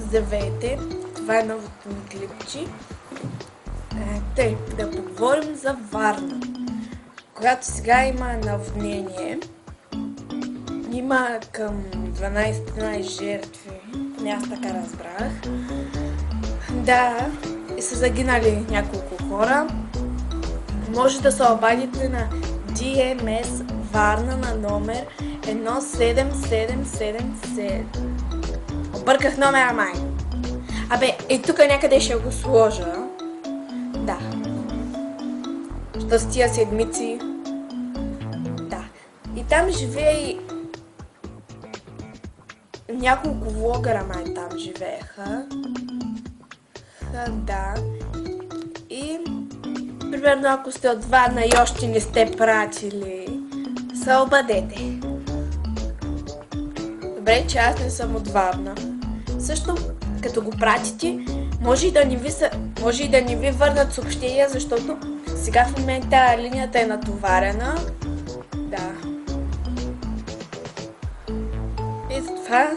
Здравейте, това е новото ми клипче. Тъй, да поговорим за Варна. Когато сега има наводнение, има към 12 жертви, аз така разбрах. Да, и са загинали няколко хора. Може да се обадите на DMS Варна на номер 17777. Обърках номера май. Абе, и тук някъде ще го сложа. Да. С тия седмици. Да. И там живее и няколко влогъра май там живееха. Да. И примерно ако сте от Варна и още не сте пратили, се обадете. Добре, че аз не съм от Варна. Също, като го пратите, може и да не ви върнат съобщения, защото сега в момента линията е натоварена. Да. И затова